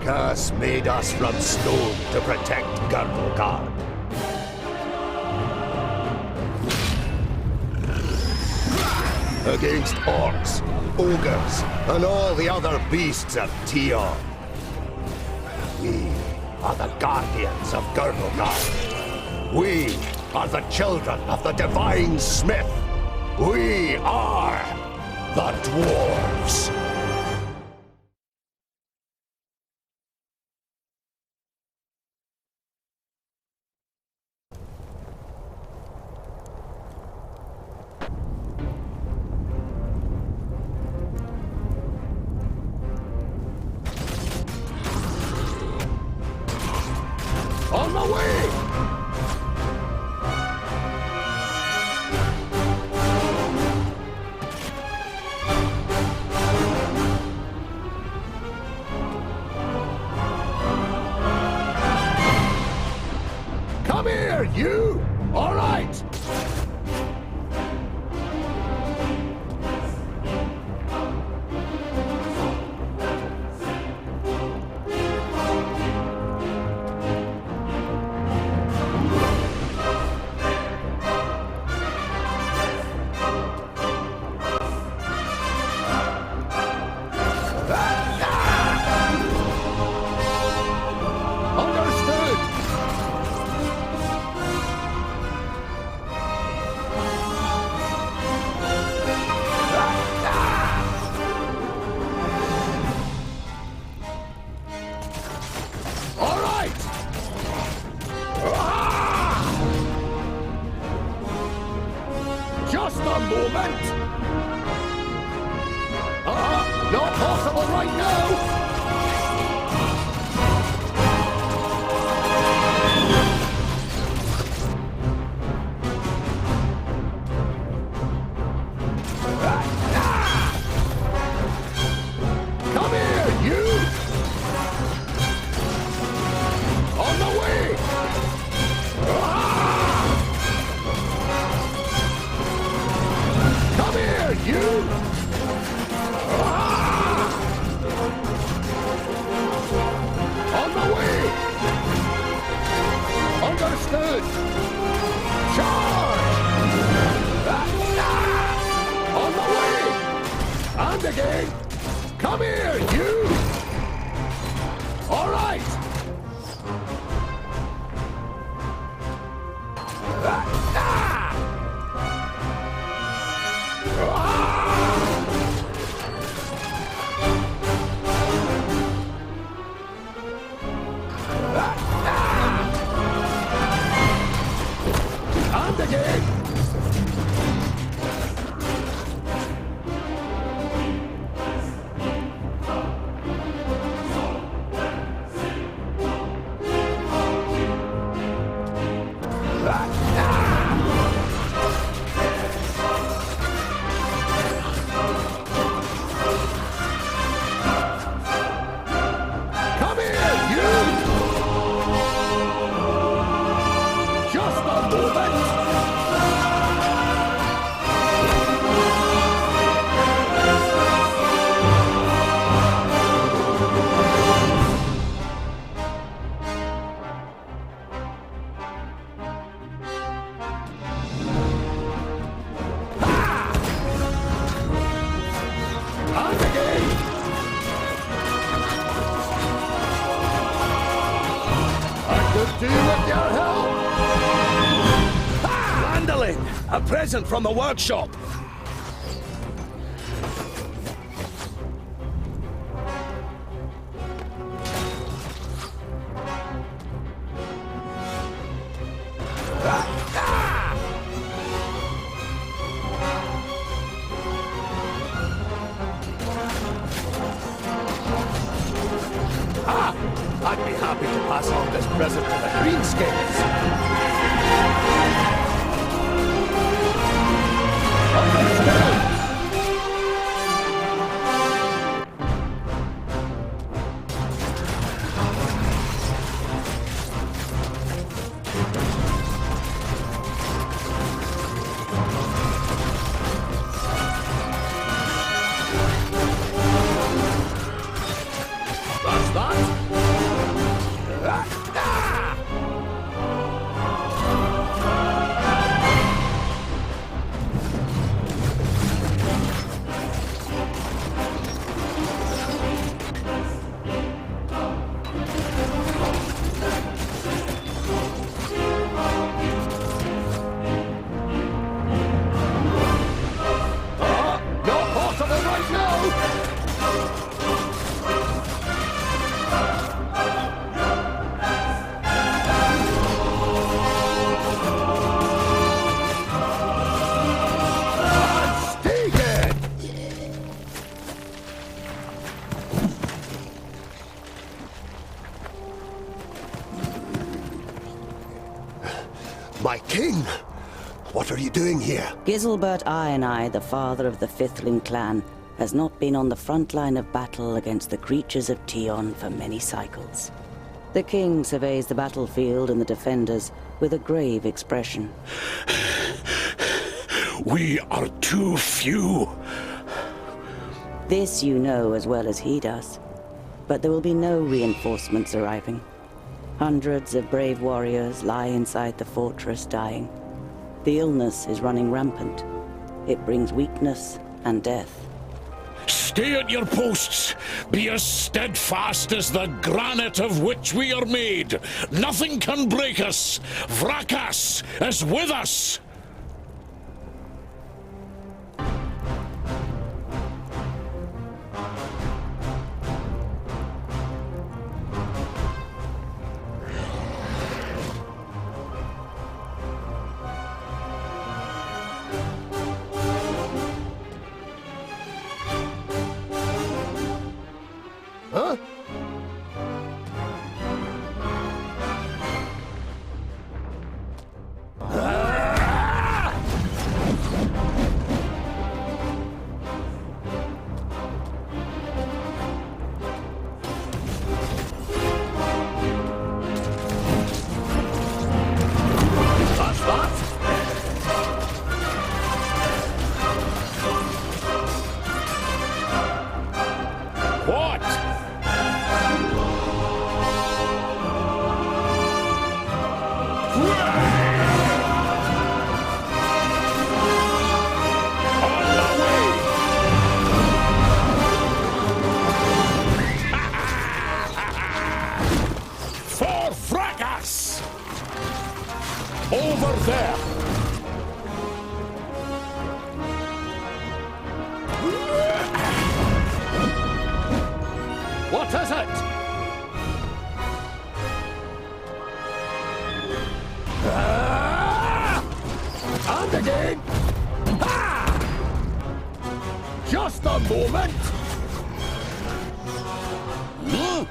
curse made us from stone to protect Gurgulgard. Against orcs, ogres, and all the other beasts of Tion. We are the guardians of Gurgulgard. We are the children of the divine smith. We are the Dwarves. On the way! Come here, you! All right! Just a moment! Not possible right now! Come here, you! On the way! Come here, you! On the way! Understood! Charge! On the way! And again! Come here, you! All right! And again! Come here, you! Just a moment! And again! I could do with your help! Landolin! A present from the workshop! I'd be happy to pass on this present to the Greenscales. My king! What are you doing here? Giselbert I, the father of the Fifthling clan, has not been on the front line of battle against the creatures of Tion for many cycles. The king surveys the battlefield and the defenders with a grave expression. We are too few. This you know as well as he does. But there will be no reinforcements arriving. Hundreds of brave warriors lie inside the fortress dying. The illness is running rampant. It brings weakness and death. Stay at your posts. Be as steadfast as the granite of which we are made. Nothing can break us. Vrakas is with us. Huh? What? On the way! For Vrakas! Over there! What is it? And again! Ha! Just a moment! Hmm?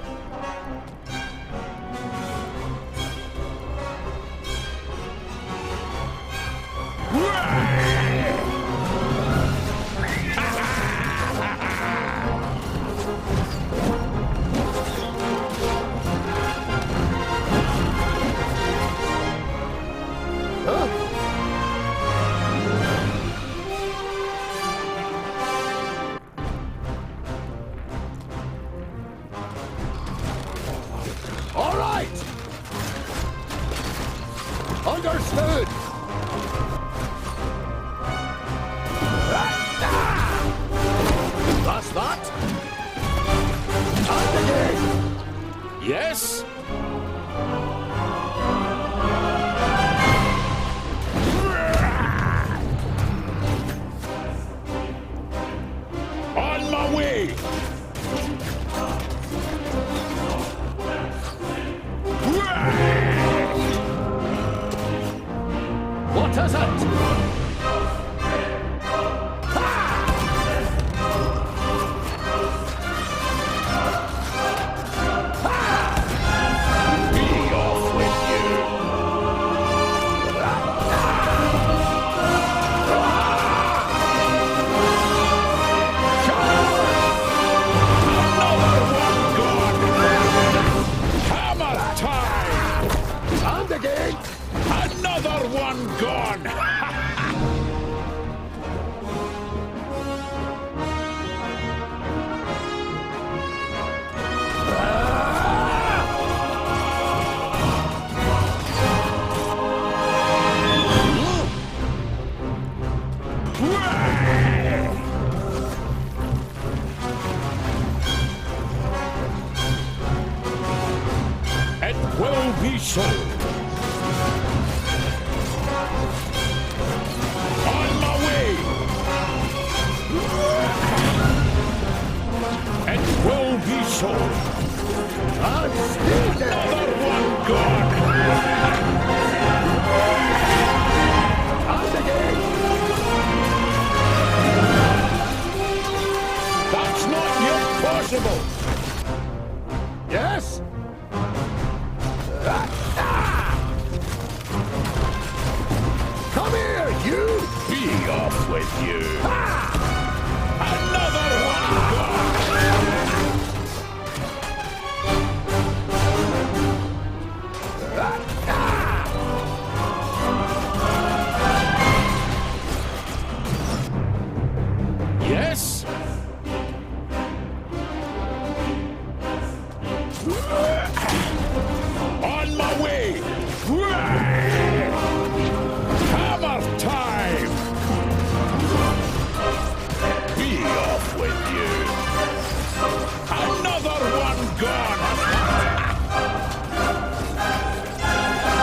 All right! Understood! That's that? And again! Yes? On my way! What is it? Be off with you! Another one gone! Hammer time! And again! Another one gone! It will be so. you! Be off with you! Another one gone! Yes? On my way! Hammer time! Be off with you! Another one gone!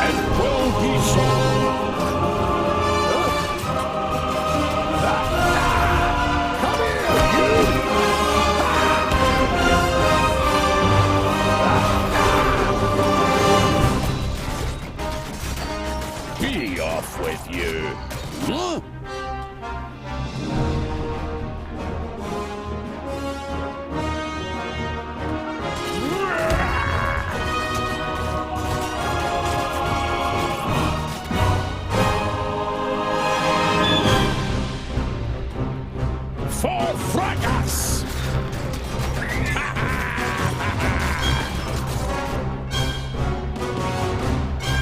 It will be so! Come here, you! Be off with you! Huh? For fracas!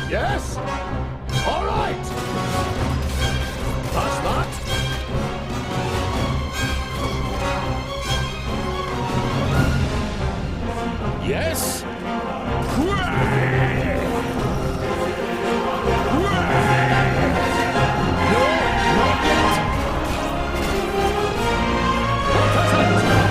Yes? All right! That's that. Yes? No, not yet! What is it?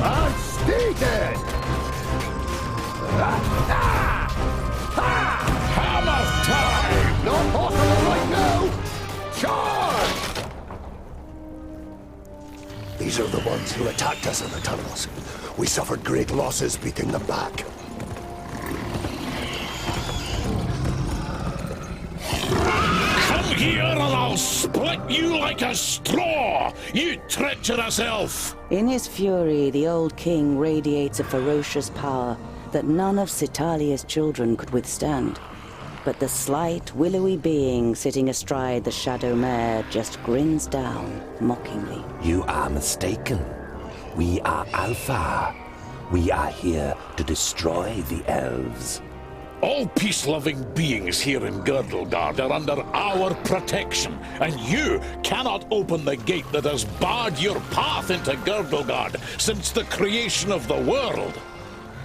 And stay dead! Hammer time! Not possible right now! Charge! These are the ones who attacked us in the tunnels. We suffered great losses beating them back. Come here and I'll split you like a straw, you treacherous elf! In his fury, the old king radiates a ferocious power that none of Citalia's children could withstand. But the slight, willowy being sitting astride the shadow mare just grins down, mockingly. You are mistaken. We are Alpha. We are here to destroy the elves. All peace-loving beings here in Girdlegard are under our protection, and you cannot open the gate that has barred your path into Girdlegard since the creation of the world.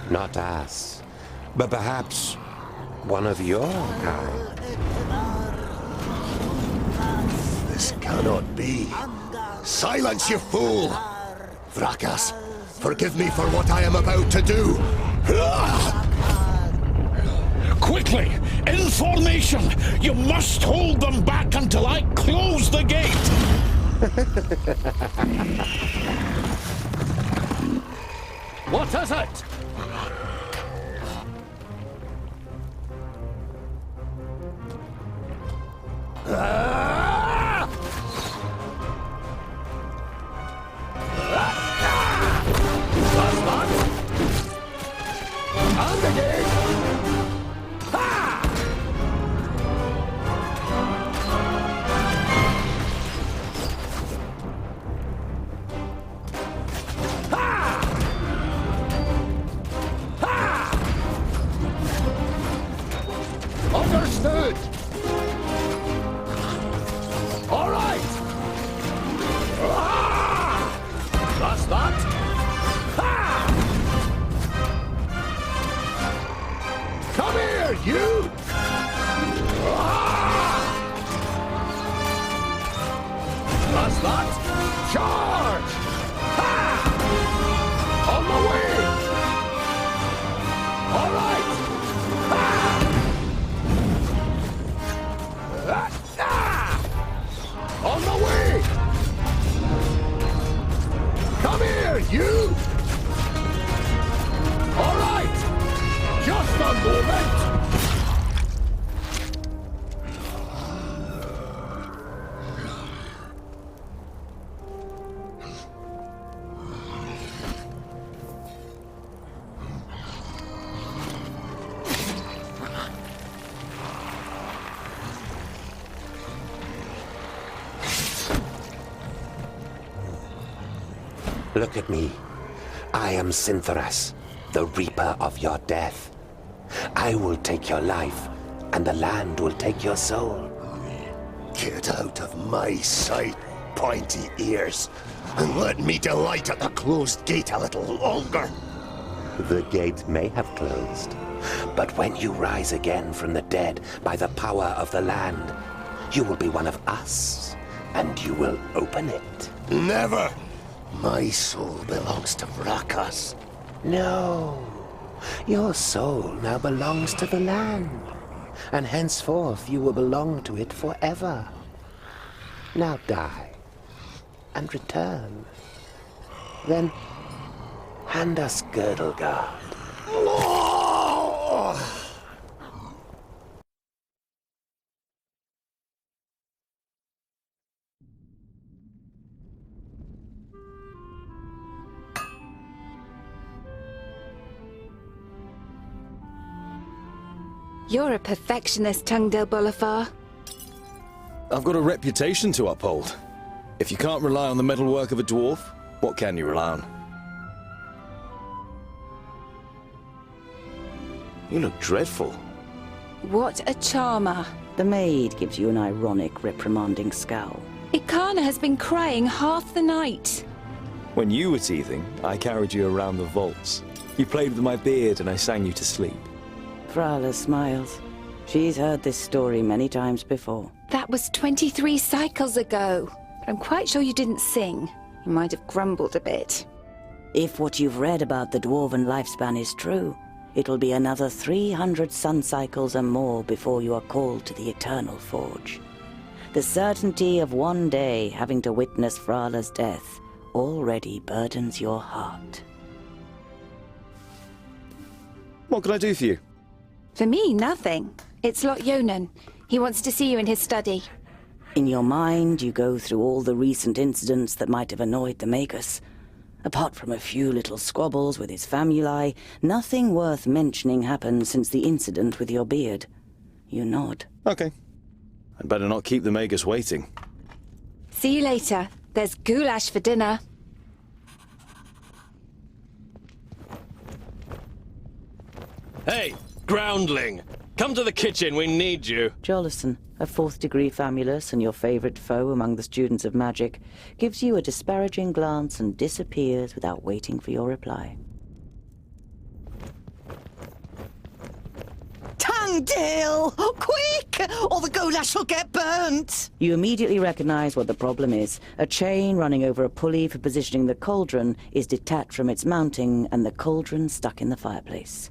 Not us, but perhaps one of your kind. This cannot be. Silence, you fool! Vrakas, forgive me for what I am about to do. Quickly, in formation! You must hold them back until I close the gate! What is it? That's that. And again. Understood! All right! That's that! Come here, you! That's that! Charge! On my way! All right! On the way! Come here, you! All right! Just a moment! Look at me. I am Cynthras, the reaper of your death. I will take your life, and the land will take your soul. Get out of my sight, pointy ears, and let me delight at the closed gate a little longer. The gate may have closed, but when you rise again from the dead by the power of the land, you will be one of us, and you will open it. Never! My soul belongs to Vrakas. No, your soul now belongs to the land, and henceforth you will belong to it forever. Now die, and return. Then hand us Girdlegard. You're a perfectionist, Tungdil Bolafar. I've got a reputation to uphold. If you can't rely on the metalwork of a dwarf, what can you rely on? You look dreadful. What a charmer. The maid gives you an ironic, reprimanding scowl. Ikana has been crying half the night. When you were teething, I carried you around the vaults. You played with my beard and I sang you to sleep. Frala smiles. She's heard this story many times before. That was 23 cycles ago. But I'm quite sure you didn't sing. You might have grumbled a bit. If what you've read about the dwarven lifespan is true, it'll be another 300 sun cycles and more before you are called to the Eternal Forge. The certainty of one day having to witness Frala's death already burdens your heart. What can I do for you? For me, nothing. It's Lot Yonan. He wants to see you in his study. In your mind, you go through all the recent incidents that might have annoyed the Magus. Apart from a few little squabbles with his famuli, nothing worth mentioning happened since the incident with your beard. You nod. Okay. I'd better not keep the Magus waiting. See you later. There's goulash for dinner. Hey, groundling! Come to the kitchen, we need you. Jolison, a fourth-degree famulus and your favorite foe among the students of magic, gives you a disparaging glance and disappears without waiting for your reply. Tungdil! Quick! Or the goulash will get burnt! You immediately recognize what the problem is. A chain running over a pulley for positioning the cauldron is detached from its mounting, and the cauldron stuck in the fireplace.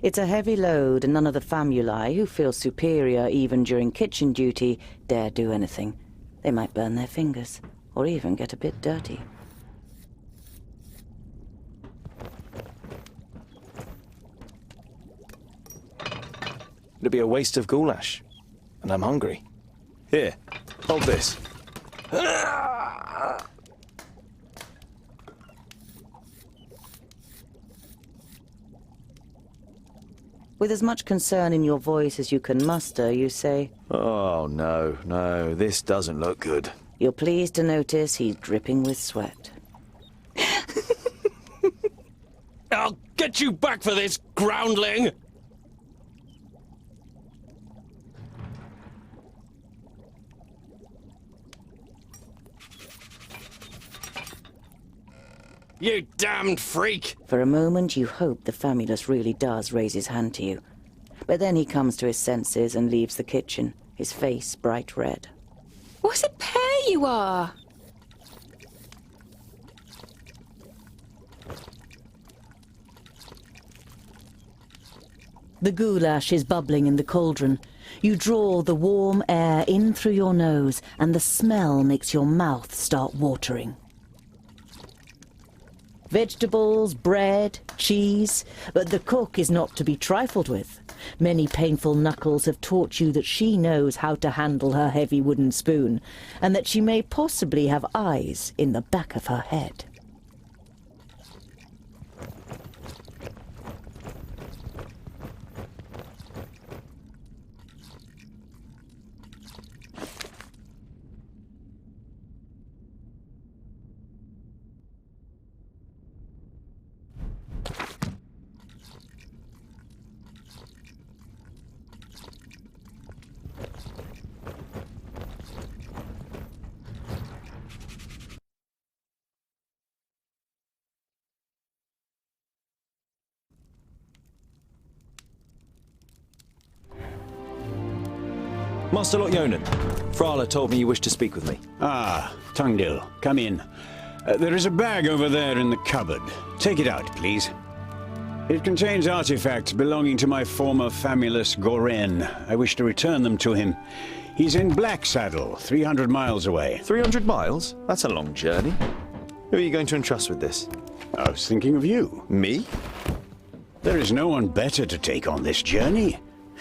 It's a heavy load, and none of the famuli, who feel superior even during kitchen duty, dare do anything. They might burn their fingers, or even get a bit dirty. It'd be a waste of goulash. And I'm hungry. Here, hold this. With as much concern in your voice as you can muster, you say, Oh, no, this doesn't look good. you're pleased to notice he's dripping with sweat. I'll get you back for this, groundling! You damned freak! For a moment, you hope the famulus really does raise his hand to you. But then he comes to his senses and leaves the kitchen, his face bright red. What a pair you are! The goulash is bubbling in the cauldron. You draw the warm air in through your nose, and the smell makes your mouth start watering. Vegetables, bread, cheese, but the cook is not to be trifled with. Many painful knuckles have taught you that she knows how to handle her heavy wooden spoon, and that she may possibly have eyes in the back of her head. Master Lot Yonan, Frala told me you wished to speak with me. Ah, Tungdil, come in. There is a bag over there in the cupboard. Take it out, please. It contains artifacts belonging to my former famulus Goren. I wish to return them to him. He's in Black Saddle, 300 miles away. 300 miles? That's a long journey. Who are you going to entrust with this? I was thinking of you. Me? There is no one better to take on this journey.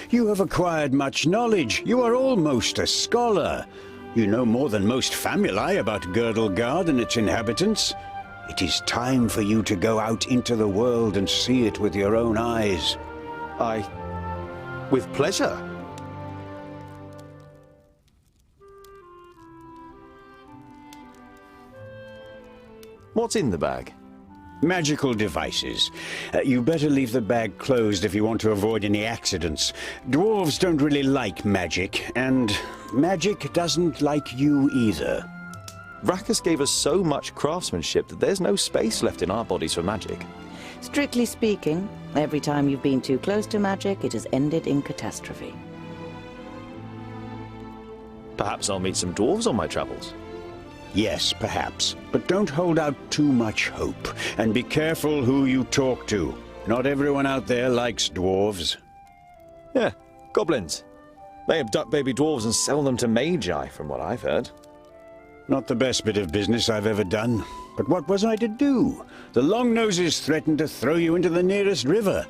You have acquired much knowledge. You are almost a scholar. You know more than most famuli about Girdlegard and its inhabitants. It is time for you to go out into the world and see it with your own eyes. With pleasure. What's in the bag? Magical devices. You better leave the bag closed if you want to avoid any accidents. Dwarves don't really like magic, and magic doesn't like you either. Rakus gave us so much craftsmanship that there's no space left in our bodies for magic. Strictly speaking, every time you've been too close to magic, it has ended in catastrophe. Perhaps I'll meet some dwarves on my travels. Yes, perhaps. But don't hold out too much hope. And be careful who you talk to. Not everyone out there likes dwarves. Yeah, goblins. They abduct baby dwarves and sell them to magi, from what I've heard. Not the best bit of business I've ever done. But what was I to do? The Longnoses threatened to throw you into the nearest river.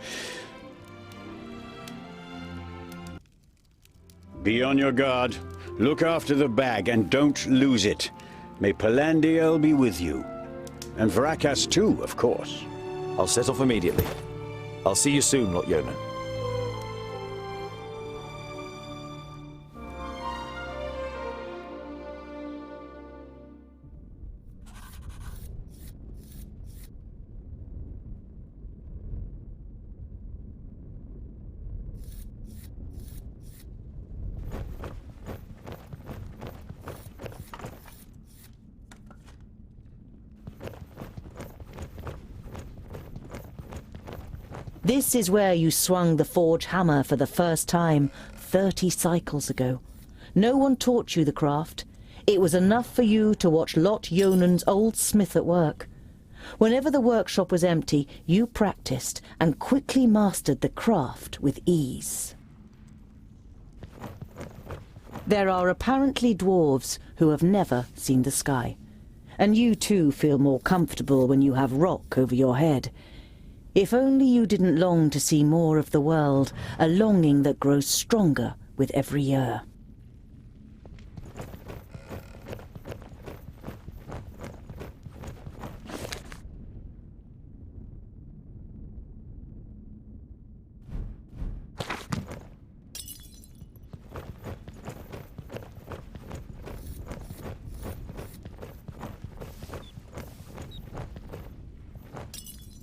Be on your guard. Look after the bag and don't lose it. May Palandiel be with you. And Vrakas too, of course. I'll set off immediately. I'll see you soon, Lot Yonan. This is where you swung the forge hammer for the first time 30 cycles ago. No one taught you the craft. It was enough for you to watch Lot Yonan's old smith at work. Whenever the workshop was empty, you practiced and quickly mastered the craft with ease. There are apparently dwarves who have never seen the sky. And you too feel more comfortable when you have rock over your head. If only you didn't long to see more of the world, a longing that grows stronger with every year.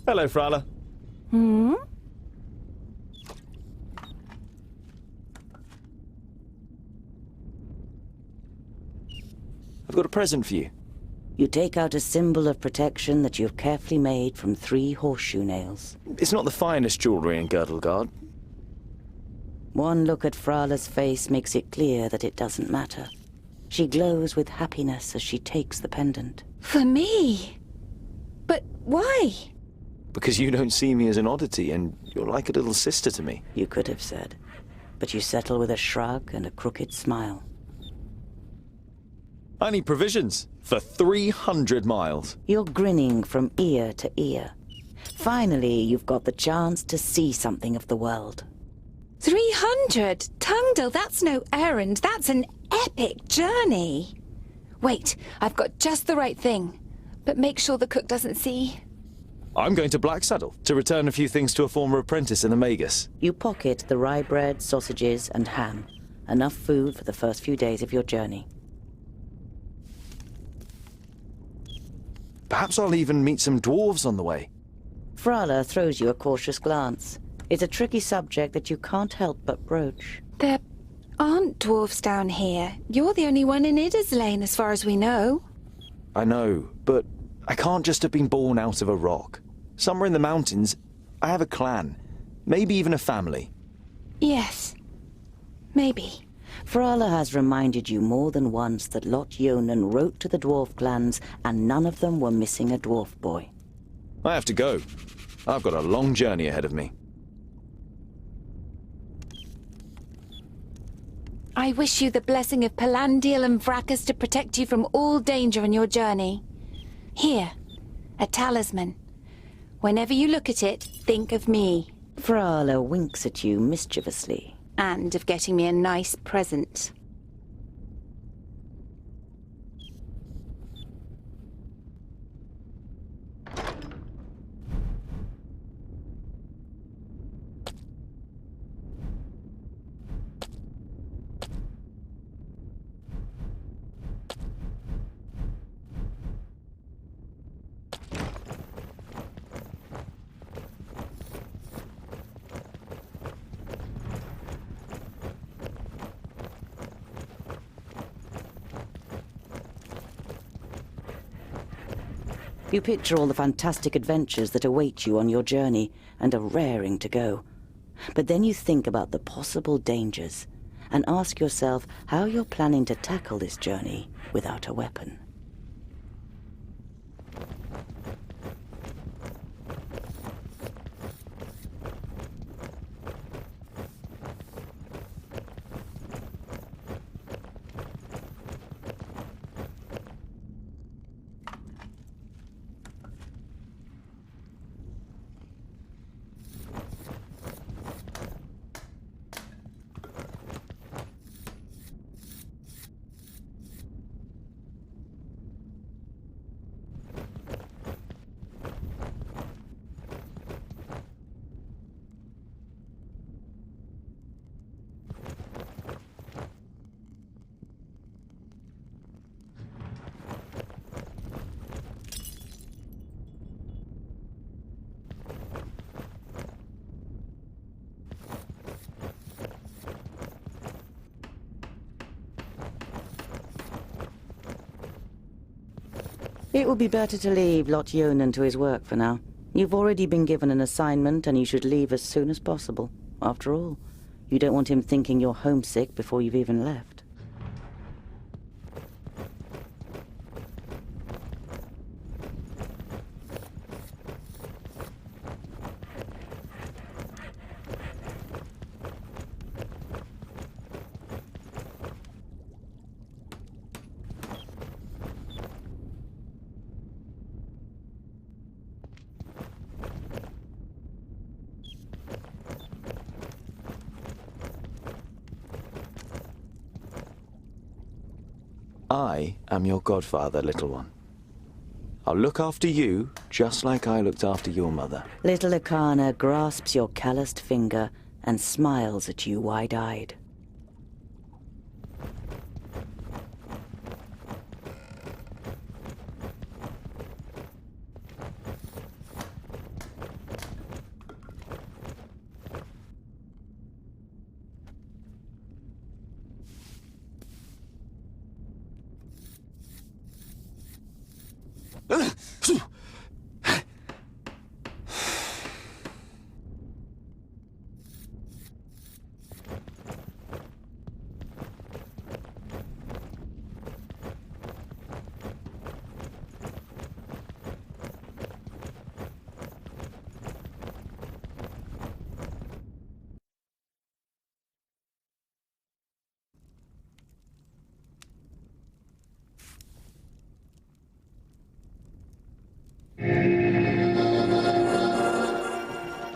Hello, Frala. I've got a present for you. You take out a symbol of protection that you've carefully made from 3 horseshoe nails. It's not the finest jewellery in Girdlegard. One look at Frala's face makes it clear that it doesn't matter. She glows with happiness as she takes the pendant. For me? But why? Because you don't see me as an oddity, and you're like a little sister to me. You could have said, but you settle with a shrug and a crooked smile. I need provisions for 300 miles. You're grinning from ear to ear. Finally, you've got the chance to see something of the world. 300? Tungdil, that's no errand. That's an epic journey. Wait, I've got just the right thing. But make sure the cook doesn't see. I'm going to Black Saddle to return a few things to a former apprentice in the Magus. You pocket the rye bread, sausages, and ham. Enough food for the first few days of your journey. Perhaps I'll even meet some dwarves on the way. Frala throws you a cautious glance. It's a tricky subject that you can't help but broach. There aren't dwarves down here. You're the only one in Idaslane, as far as we know. I know, but I can't just have been born out of a rock. Somewhere in the mountains, I have a clan. Maybe even a family. Yes. Maybe. Frala has reminded you more than once that Lot Yonan wrote to the dwarf clans and none of them were missing a dwarf boy. I have to go. I've got a long journey ahead of me. I wish you the blessing of Palandiel and Vrakas to protect you from all danger on your journey. Here, a talisman. Whenever you look at it, think of me. Frala winks at you mischievously. And of getting me a nice present. You picture all the fantastic adventures that await you on your journey and are raring to go. But then you think about the possible dangers and ask yourself how you're planning to tackle this journey without a weapon. It would be better to leave Lot Yonan to his work for now. You've already been given an assignment and you should leave as soon as possible. After all, you don't want him thinking you're homesick before you've even left. I am your godfather, little one. I'll look after you, just like I looked after your mother. Little Akana grasps your calloused finger and smiles at you wide-eyed.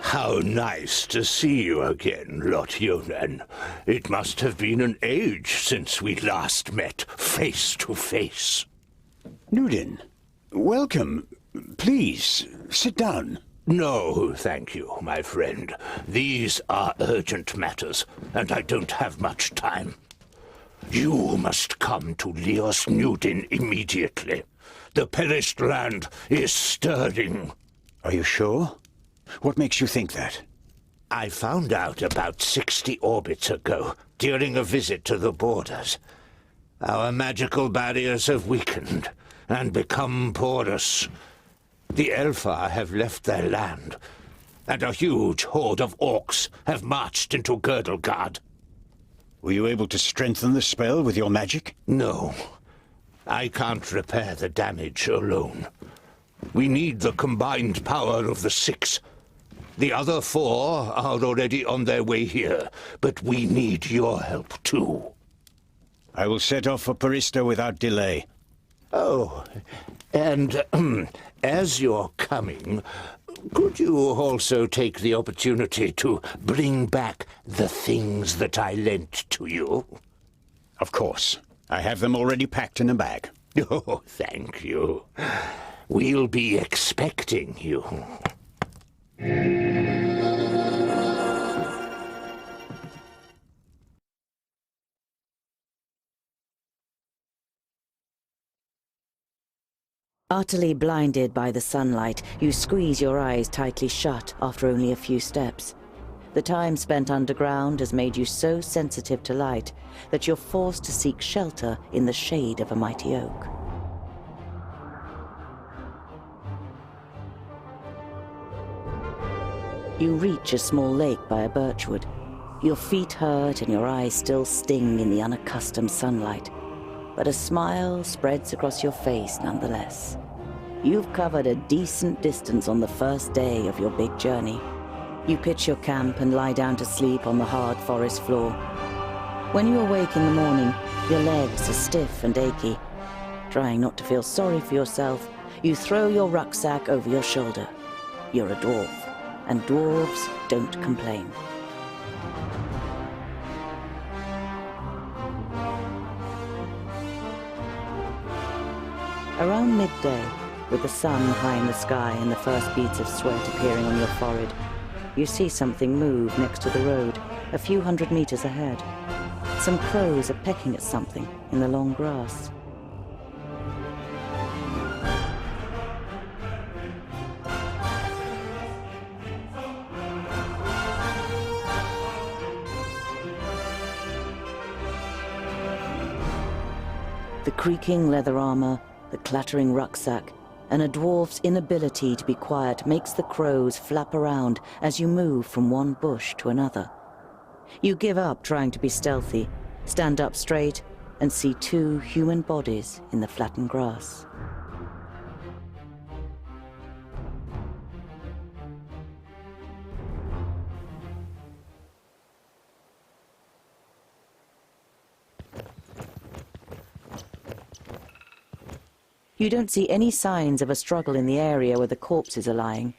How nice to see you again, Lot Yonan. It must have been an age since we last met face to face. Nudin, welcome. Please, sit down. No, thank you, my friend. These are urgent matters, and I don't have much time. You must come to Leos Nudin immediately. The perished land is stirring. Are you sure? What makes you think that? I found out about 60 orbits ago, during a visit to the borders. Our magical barriers have weakened and become porous. The Elfar have left their land, and a huge horde of orcs have marched into Girdlegard. Were you able to strengthen the spell with your magic? No. I can't repair the damage alone. We need the combined power of the 6. The other 4 are already on their way here, but we need your help too. I will set off for Parista without delay. Oh, and as you're coming, could you also take the opportunity to bring back the things that I lent to you? Of course. I have them already packed in a bag. Oh, thank you. We'll be expecting you. Utterly blinded by the sunlight, you squeeze your eyes tightly shut after only a few steps. The time spent underground has made you so sensitive to light that you're forced to seek shelter in the shade of a mighty oak. You reach a small lake by a birchwood. Your feet hurt and your eyes still sting in the unaccustomed sunlight, but a smile spreads across your face nonetheless. You've covered a decent distance on the first day of your big journey. You pitch your camp and lie down to sleep on the hard forest floor. When you awake in the morning, your legs are stiff and achy. Trying not to feel sorry for yourself, you throw your rucksack over your shoulder. You're a dwarf, and dwarves don't complain. Around midday, with the sun high in the sky and the first beads of sweat appearing on your forehead, you see something move next to the road, a few hundred meters ahead. Some crows are pecking at something in the long grass. The creaking leather armor, the clattering rucksack, and a dwarf's inability to be quiet makes the crows flap around as you move from one bush to another. You give up trying to be stealthy, stand up straight, and see 2 human bodies in the flattened grass. You don't see any signs of a struggle in the area where the corpses are lying.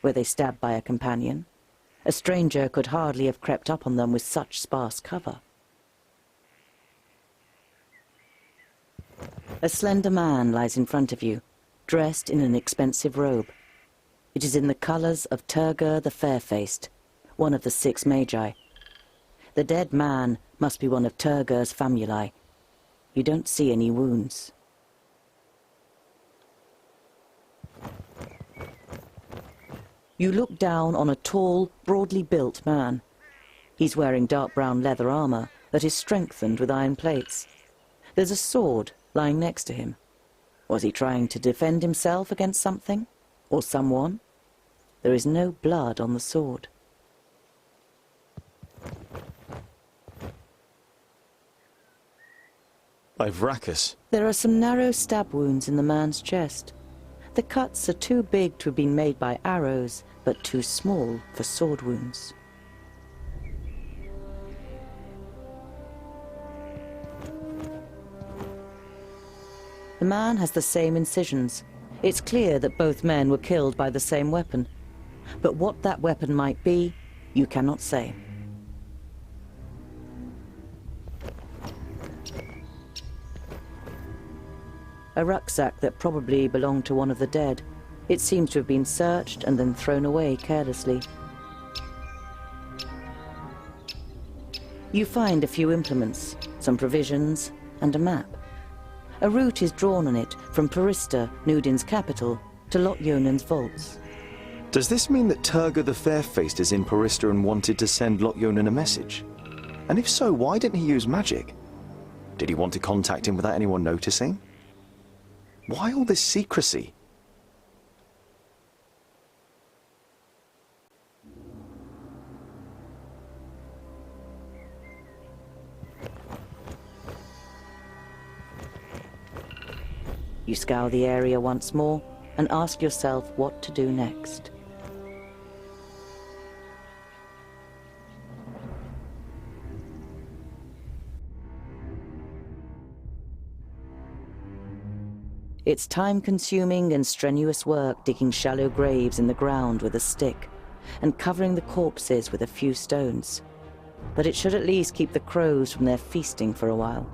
Were they stabbed by a companion? A stranger could hardly have crept up on them with such sparse cover. A slender man lies in front of you, dressed in an expensive robe. It is in the colors of Turgur the Fair-Faced, one of the 6 magi. The dead man must be one of Turgur's famuli. You don't see any wounds. You look down on a tall, broadly built man. He's wearing dark brown leather armor that is strengthened with iron plates. There's a sword lying next to him. Was he trying to defend himself against something? Or someone? There is no blood on the sword. Ivrakis. There are some narrow stab wounds in the man's chest. The cuts are too big to have been made by arrows, but too small for sword wounds. The man has the same incisions. It's clear that both men were killed by the same weapon. But what that weapon might be, you cannot say. A rucksack that probably belonged to one of the dead. It seems to have been searched and then thrown away carelessly. You find a few implements, some provisions, and a map. A route is drawn on it from Parista, Nudin's capital, to Lot-Yonan's vaults. Does this mean that Turgur the Fair-Faced is in Parista and wanted to send Lot-Yonan a message? And if so, why didn't he use magic? Did he want to contact him without anyone noticing? Why all this secrecy? You scour the area once more and ask yourself what to do next. It's time-consuming and strenuous work digging shallow graves in the ground with a stick and covering the corpses with a few stones. But it should at least keep the crows from their feasting for a while.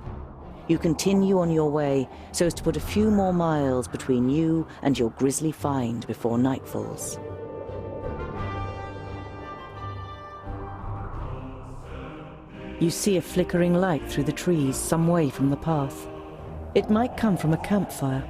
You continue on your way so as to put a few more miles between you and your grisly find before night falls. You see a flickering light through the trees some way from the path. It might come from a campfire.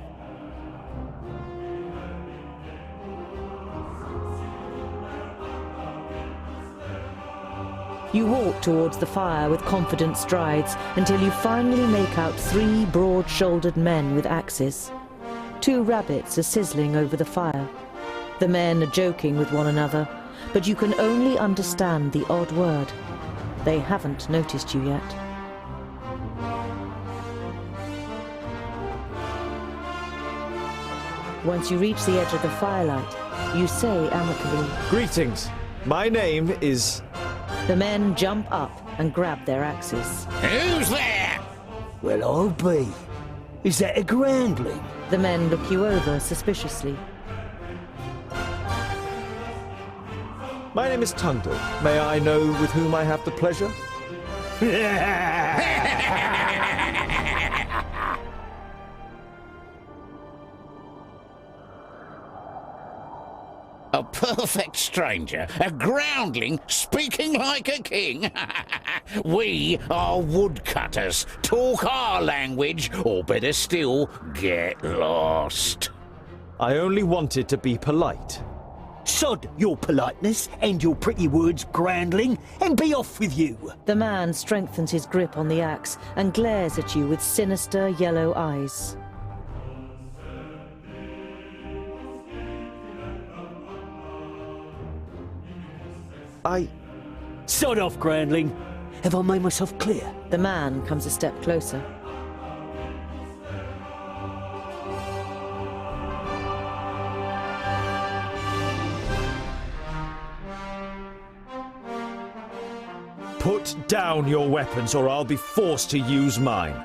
You walk towards the fire with confident strides until you finally make out 3 broad-shouldered men with axes. 2 rabbits are sizzling over the fire. The men are joking with one another, but you can only understand the odd word. They haven't noticed you yet. Once you reach the edge of the firelight, you say amicably, "Greetings. My name is..." The men jump up and grab their axes. Who's there? Well, I'll be. Is that a groundling? The men look you over suspiciously. My name is Tungdal. May I know with whom I have the pleasure? A perfect stranger, a groundling speaking like a king. We are woodcutters. Talk our language, or better still, get lost. I only wanted to be polite. Sod your politeness and your pretty words, groundling, and be off with you. The man strengthens his grip on the axe and glares at you with sinister yellow eyes. Sod off, groundling. Have I made myself clear? The man comes a step closer. Put down your weapons or I'll be forced to use mine.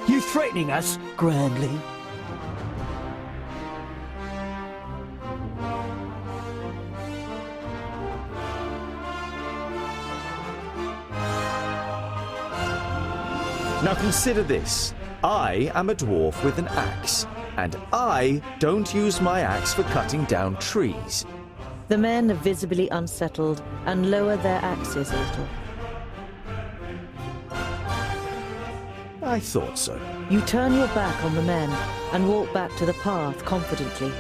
You threatening us, groundling? Now consider this. I am a dwarf with an axe, and I don't use my axe for cutting down trees. The men are visibly unsettled and lower their axes a little. I thought so. You turn your back on the men and walk back to the path confidently.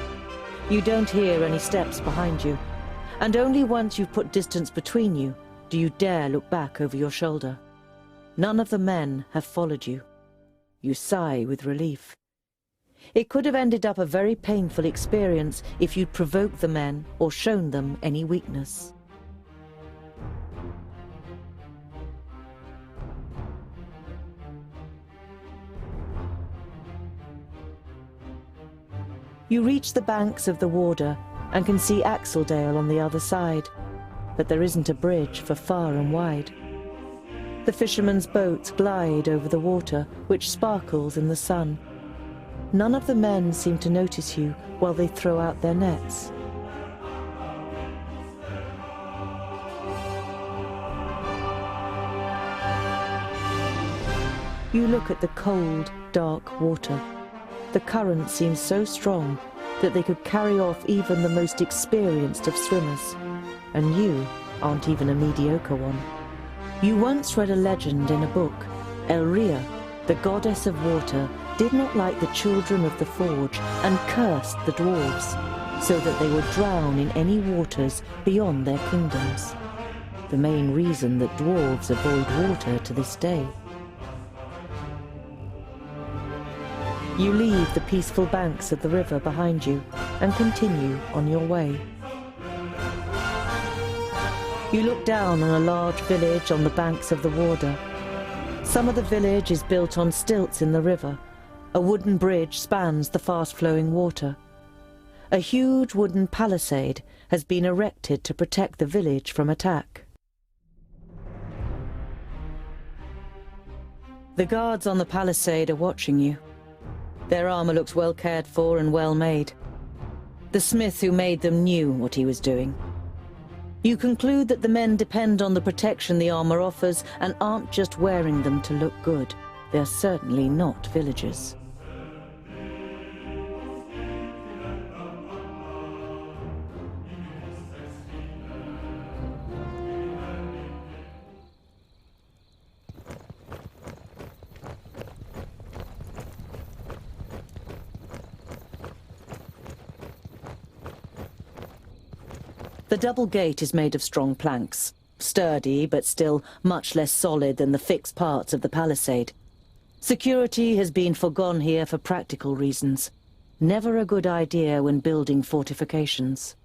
You don't hear any steps behind you, and only once you've put distance between you do you dare look back over your shoulder. None of the men have followed you. You sigh with relief. It could have ended up a very painful experience if you'd provoked the men or shown them any weakness. You reach the banks of the Warder and can see Axeldale on the other side, but there isn't a bridge for far and wide. The fishermen's boats glide over the water, which sparkles in the sun. None of the men seem to notice you while they throw out their nets. You look at the cold, dark water. The current seems so strong that they could carry off even the most experienced of swimmers, and you aren't even a mediocre one. You once read a legend in a book. Elria, the goddess of water, did not like the children of the forge and cursed the dwarves, so that they would drown in any waters beyond their kingdoms. The main reason that dwarves avoid water to this day. You leave the peaceful banks of the river behind you and continue on your way. You look down on a large village on the banks of the Warder. Some of the village is built on stilts in the river, A wooden bridge spans the fast-flowing water. A huge wooden palisade has been erected to protect the village from attack. The guards on the palisade are watching you. Their armor looks well cared for and well made. The smith who made them knew what he was doing. You conclude that the men depend on the protection the armor offers and aren't just wearing them to look good. They're certainly not villagers. The double gate is made of strong planks, sturdy but still much less solid than the fixed parts of the palisade. Security has been forgone here for practical reasons. Never a good idea when building fortifications.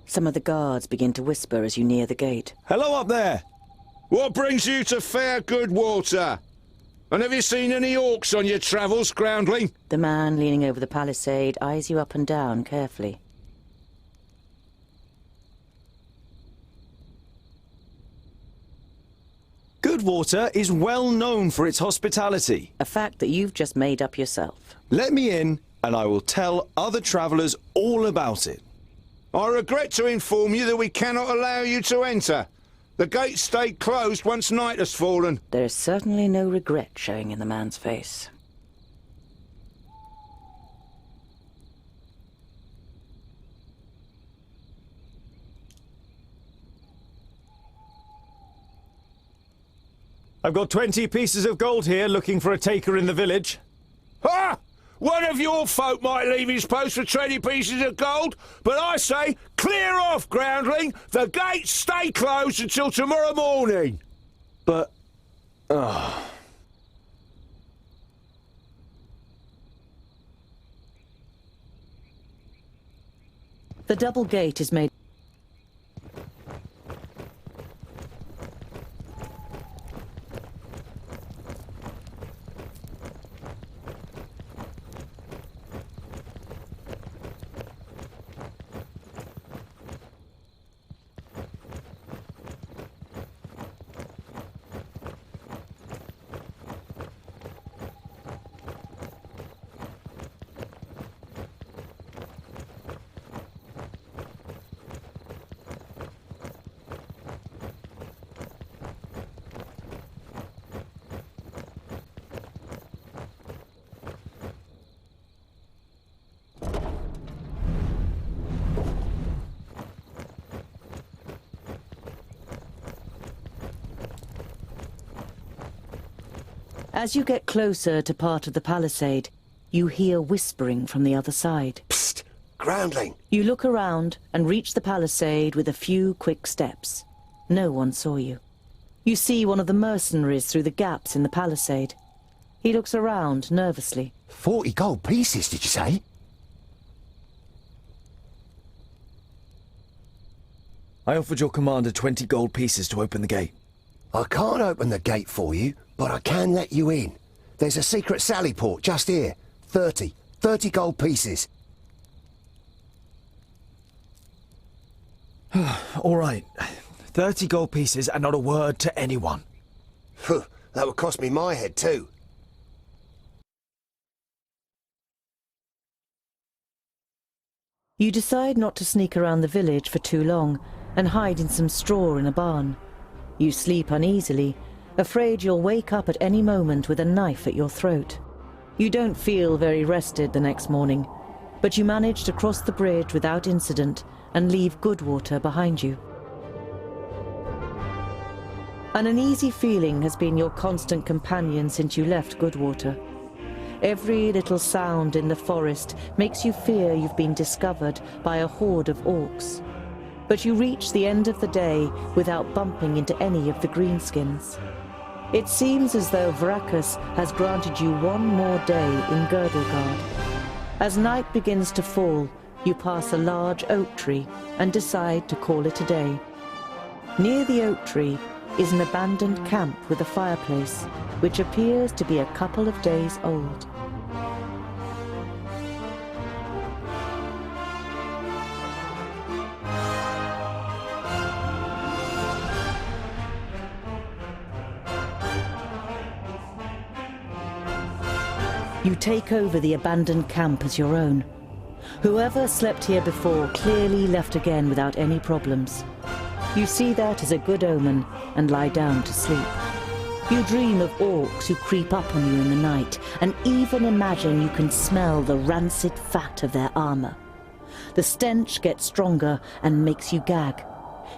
Some of the guards begin to whisper as you near the gate. Hello up there! What brings you to fair good water? And have you seen any orcs on your travels, groundling? The man leaning over the palisade eyes you up and down carefully. Goodwater is well known for its hospitality. A fact that you've just made up yourself. Let me in, and I will tell other travellers all about it. I regret to inform you that we cannot allow you to enter. The gates stay closed once night has fallen. There is certainly no regret showing in the man's face. I've got 20 pieces of gold here looking for a taker in the village. Ha! One of your folk might leave his post for 20 pieces of gold, but I say, clear off, groundling! The gates stay closed until tomorrow morning! But... The double gate is made... As you get closer to part of the palisade, you hear whispering from the other side. Psst! Groundling! You look around and reach the palisade with a few quick steps. No one saw you. You see one of the mercenaries through the gaps in the palisade. He looks around nervously. 40 gold pieces, did you say? I offered your commander 20 gold pieces to open the gate. I can't open the gate for you, but I can let you in. There's a secret sally port just here. 30 gold pieces. All right. 30 gold pieces and not a word to anyone. Phew, that would cost me my head too. You decide not to sneak around the village for too long and hide in some straw in a barn. You sleep uneasily, afraid you'll wake up at any moment with a knife at your throat. You don't feel very rested the next morning, but you manage to cross the bridge without incident and leave Goodwater behind you. An uneasy feeling has been your constant companion since you left Goodwater. Every little sound in the forest makes you fear you've been discovered by a horde of orcs. But you reach the end of the day without bumping into any of the greenskins. It seems as though Vrakas has granted you one more day in Girdlegard. As night begins to fall, you pass a large oak tree and decide to call it a day. Near the oak tree is an abandoned camp with a fireplace, which appears to be a couple of days old. You take over the abandoned camp as your own. Whoever slept here before clearly left again without any problems. You see that as a good omen and lie down to sleep. You dream of orcs who creep up on you in the night, and even imagine you can smell the rancid fat of their armor. The stench gets stronger and makes you gag.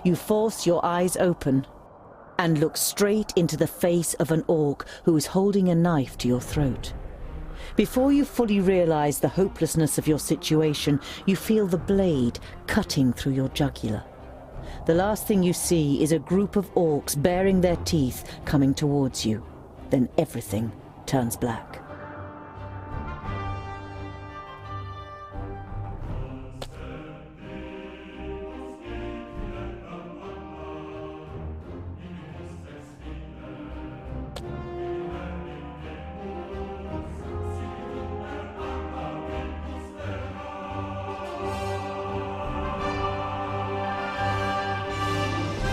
You force your eyes open and look straight into the face of an orc who is holding a knife to your throat. Before you fully realize the hopelessness of your situation, you feel the blade cutting through your jugular. The last thing you see is a group of orcs baring their teeth coming towards you. Then everything turns black.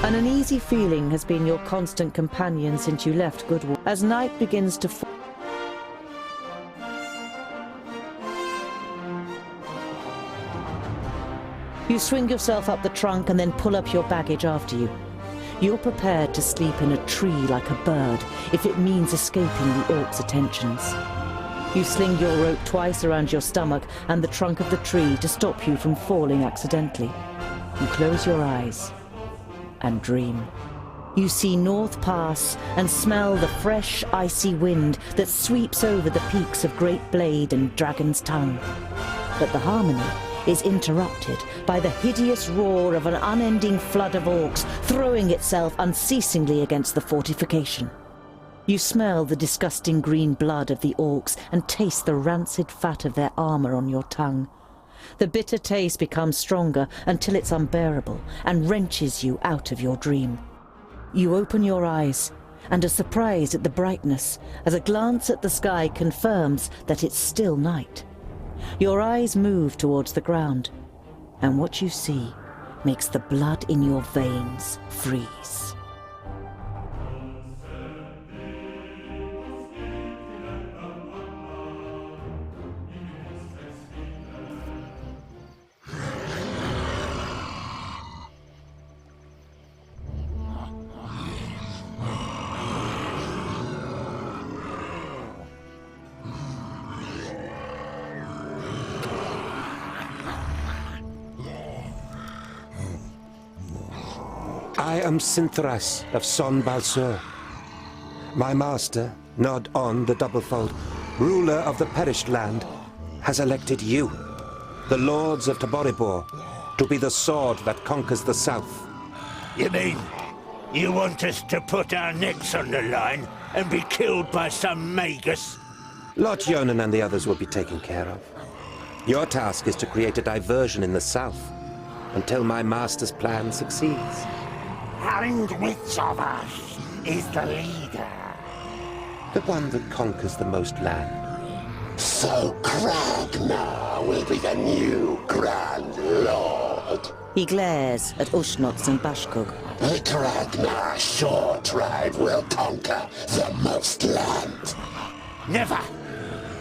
An uneasy feeling has been your constant companion since you left Goodwood. As night begins to fall, you swing yourself up the trunk and then pull up your baggage after you. You're prepared to sleep in a tree like a bird if it means escaping the orcs' attentions. You sling your rope twice around your stomach and the trunk of the tree to stop you from falling accidentally. You close your eyes and dream. You see North Pass and smell the fresh, icy wind that sweeps over the peaks of Great Blade and Dragon's Tongue. But the harmony is interrupted by the hideous roar of an unending flood of orcs throwing itself unceasingly against the fortification. You smell the disgusting green blood of the orcs and taste the rancid fat of their armor on your tongue. The bitter taste becomes stronger until it's unbearable and wrenches you out of your dream. You open your eyes and are surprised at the brightness as a glance at the sky confirms that it's still night. Your eyes move towards the ground, and what you see makes the blood in your veins freeze. I am Synthras of Son Balsur. My master, Nod On the Doublefold, ruler of the perished land, has elected you, the lords of Taboribor, to be the sword that conquers the south. You mean you want us to put our necks on the line and be killed by some magus? Lot Yonan and the others will be taken care of. Your task is to create a diversion in the south until my master's plan succeeds. And which of us is the leader? The one that conquers the most land. So Kragnar will be the new Grand Lord. He glares at Ushnots and Bashkug. The Kragnar Shore tribe will conquer the most land. Never!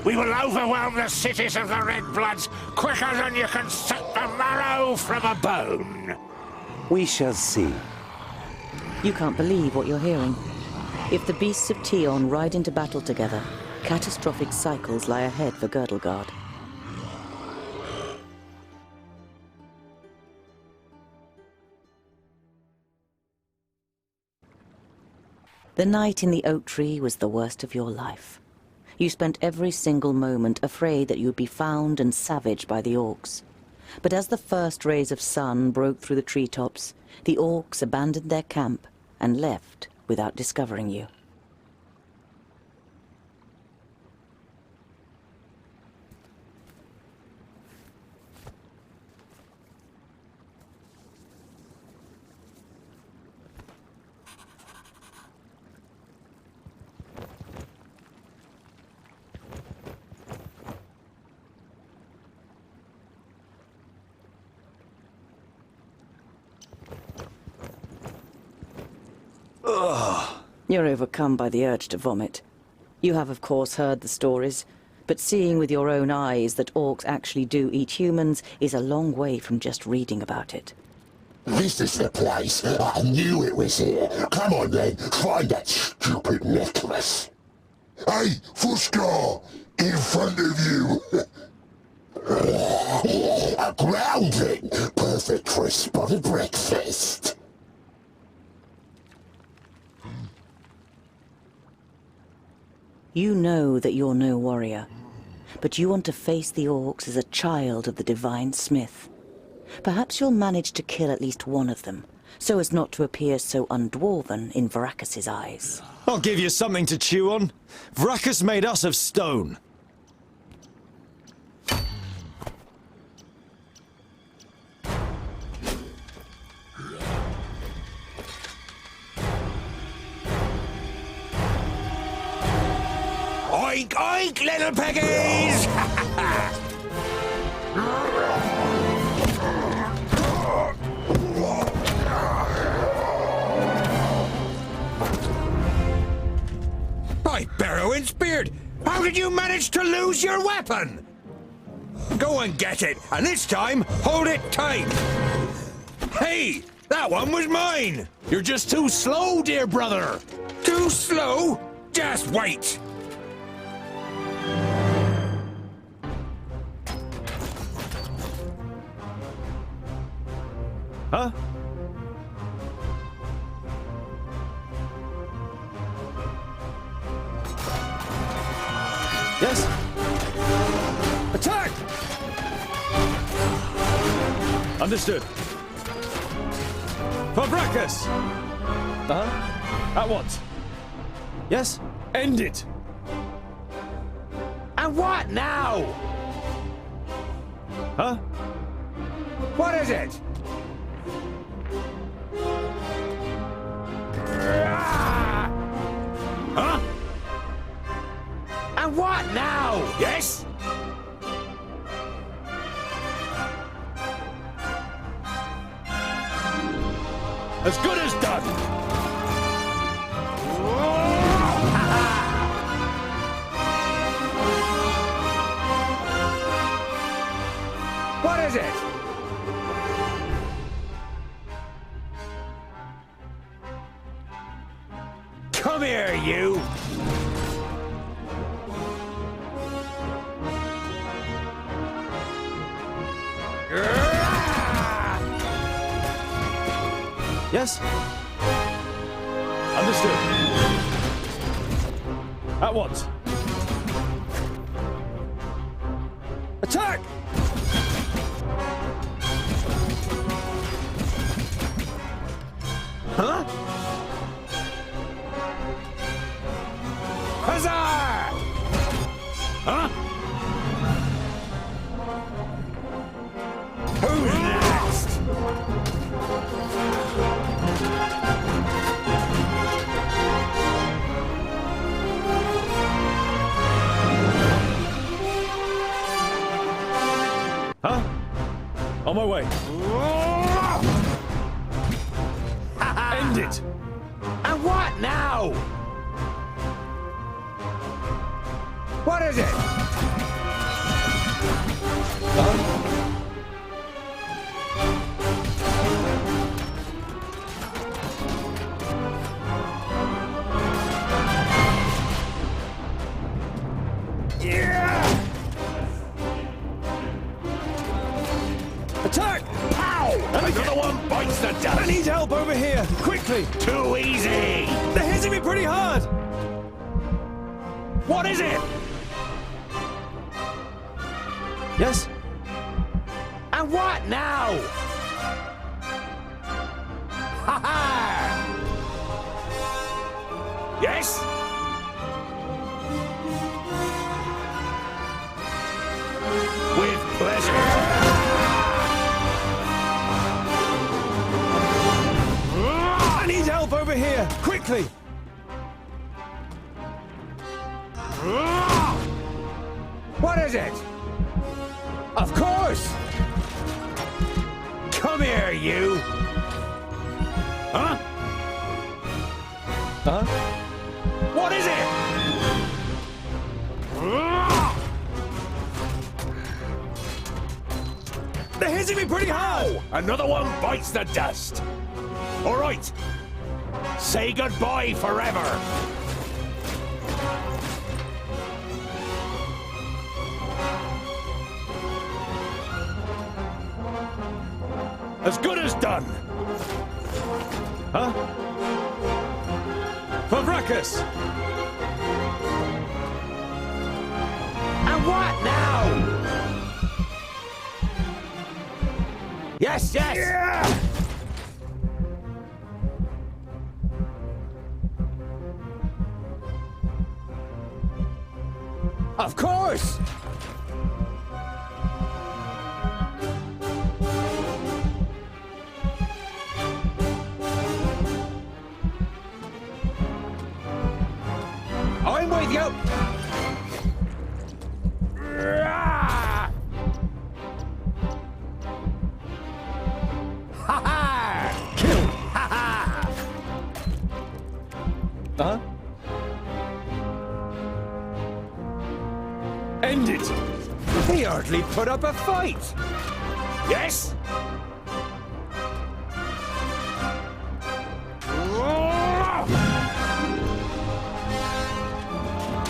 We will overwhelm the cities of the Red Bloods quicker than you can suck the marrow from a bone. We shall see. You can't believe what you're hearing. If the beasts of Tion ride into battle together, catastrophic cycles lie ahead for Girdlegard. The night in the oak tree was the worst of your life. You spent every single moment afraid that you'd be found and savaged by the orcs. But as the first rays of sun broke through the treetops, the orcs abandoned their camp and left without discovering you. You're overcome by the urge to vomit. You have, of course, heard the stories, but seeing with your own eyes that orcs actually do eat humans is a long way from just reading about it. This is the place. I knew it was here. Come on then, find that stupid necklace. Hey, Fuskar! In front of you! A grounding! Perfect for a spotted breakfast. You know that you're no warrior, but you want to face the orcs as a child of the Divine Smith. Perhaps you'll manage to kill at least one of them, so as not to appear so undwarven in Varacus's eyes. I'll give you something to chew on. Varacus made us of stone. Oink, oink, little piggies! By Barrowin's beard! How did you manage to lose your weapon? Go and get it, and this time, hold it tight! Hey! That one was mine! You're just too slow, dear brother! Too slow? Just wait! Huh? Yes? Attack! Understood. For Varacus! At once. Yes? End it! And what now? Huh? What is it? Huh? And what now? Yes? As good as done! What is it? Come here, you! Yes? Understood. At once. Attack! Huh? Huzzah! Huh? Who's next? Huh? On my way. End it! And what now? What is it? Attack! Pow! Another one bites the dust! I need help over here! Quickly! Too easy! They're hitting me pretty hard! What is it? Yes? And what now? Ha ha! Yes? With pleasure. I need help over here! Quickly! What is it? Of course! Come here, you! Huh? Huh? What is it? They're hitting me pretty hard! Another one bites the dust. All right. Say goodbye forever. As good as done. Huh? Favrakis! And what now? Yes, yes! Yeah! Of course! I'm with you! Ha-ha! Kill! Ha-ha! Huh? End it! He hardly put up a fight! Yes?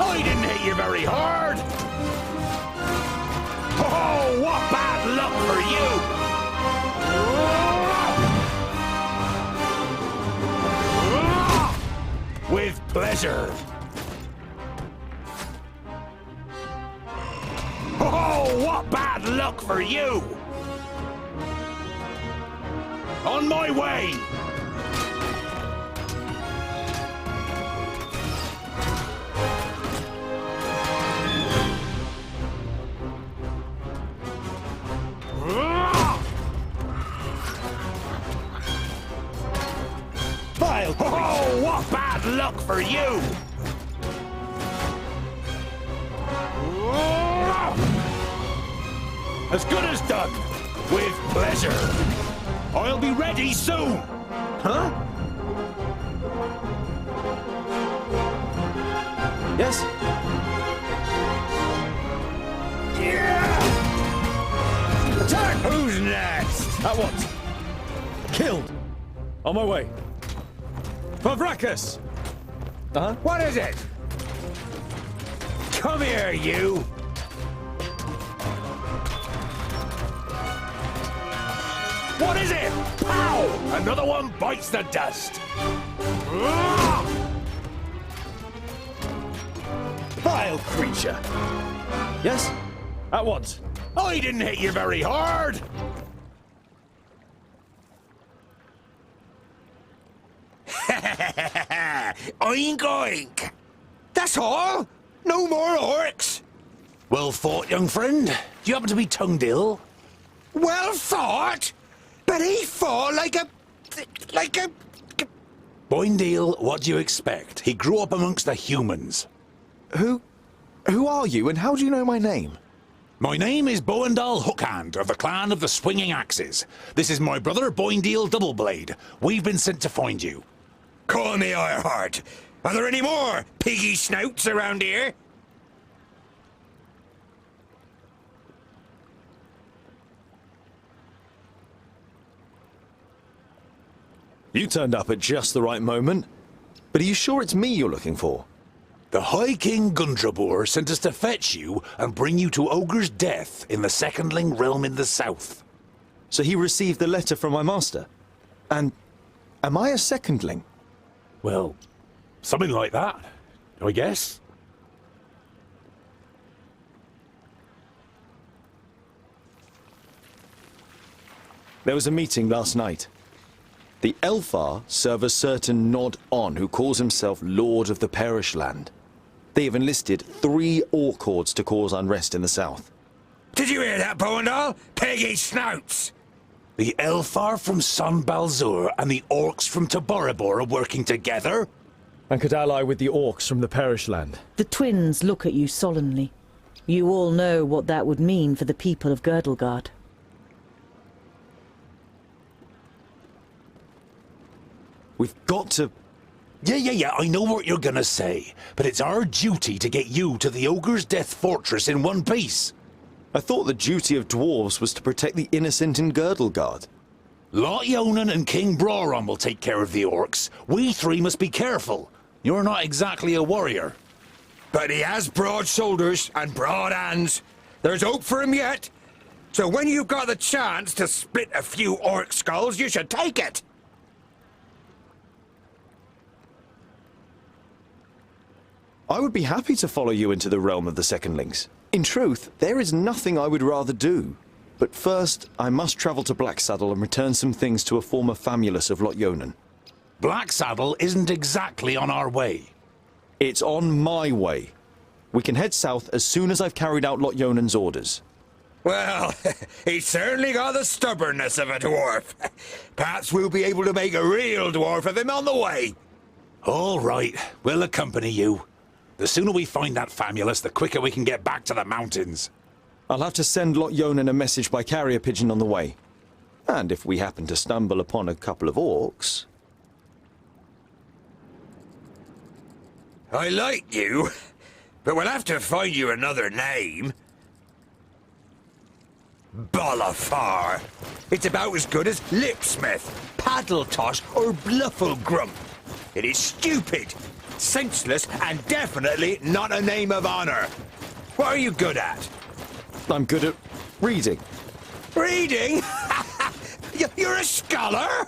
I didn't hit you very hard. Oh, what bad luck for you! With pleasure. Oh, what bad luck for you! On my way! Oh, what bad luck for you! As good as done. With pleasure. I'll be ready soon. Huh? Yes? Yeah! Attack! Who's next? At once. Killed. On my way. Favrakis! Uh-huh. What is it? Come here, you! What is it? Pow! Another one bites the dust. Vile creature! Yes? At once. I didn't hit you very hard. Oink oink! That's all? No more orcs? Well fought, young friend. Do you happen to be tongued ill? Well fought? But he fought like a... Boindale, what do you expect? He grew up amongst the humans. Who are you, and how do you know my name? My name is Boindale Hookhand, of the clan of the Swinging Axes. This is my brother, Boindale Doubleblade. We've been sent to find you. Call me Ironheart. Are there any more piggy snouts around here? You turned up at just the right moment. But are you sure it's me you're looking for? The High King Gundrabur sent us to fetch you and bring you to Ogre's death in the Secondling realm in the south. So he received the letter from my master? And am I a secondling? Well, something like that, I guess. There was a meeting last night. The Elfar serve a certain Nod-On who calls himself Lord of the Perish Land. They have enlisted 3 orc hordes to cause unrest in the south. Did you hear that, Boindale? Piggy snouts! The Elfar from Son Balzur and the Orcs from Taboribor are working together? And could ally with the orcs from the Perish Land. The twins look at you solemnly. You all know what that would mean for the people of Girdlegard. We've got to Yeah, I know what you're gonna say, but it's our duty to get you to the Ogre's Death Fortress in one piece. I thought the duty of dwarves was to protect the innocent in Girdlegard. Lot Yonan and King Broron will take care of the orcs. We three must be careful. You're not exactly a warrior. But he has broad shoulders and broad hands. There's hope for him yet. So when you've got the chance to split a few orc skulls, you should take it. I would be happy to follow you into the realm of the Secondlings. In truth, there is nothing I would rather do. But first, I must travel to Blacksaddle and return some things to a former famulus of Lot Yonan. Blacksaddle isn't exactly on our way. It's on my way. We can head south as soon as I've carried out Lot Yonan's orders. Well, he's certainly got the stubbornness of a dwarf. Perhaps we'll be able to make a real dwarf of him on the way. All right, we'll accompany you. The sooner we find that famulus, the quicker we can get back to the mountains. I'll have to send Lot Yonan a message by carrier pigeon on the way. And if we happen to stumble upon a couple of orcs... I like you, but we'll have to find you another name. Bolafar. It's about as good as Lipsmith, Paddletosh, or Blufflegrump. It is stupid, senseless, and definitely not a name of honor. What are you good at? I'm good at reading. Reading? You're a scholar?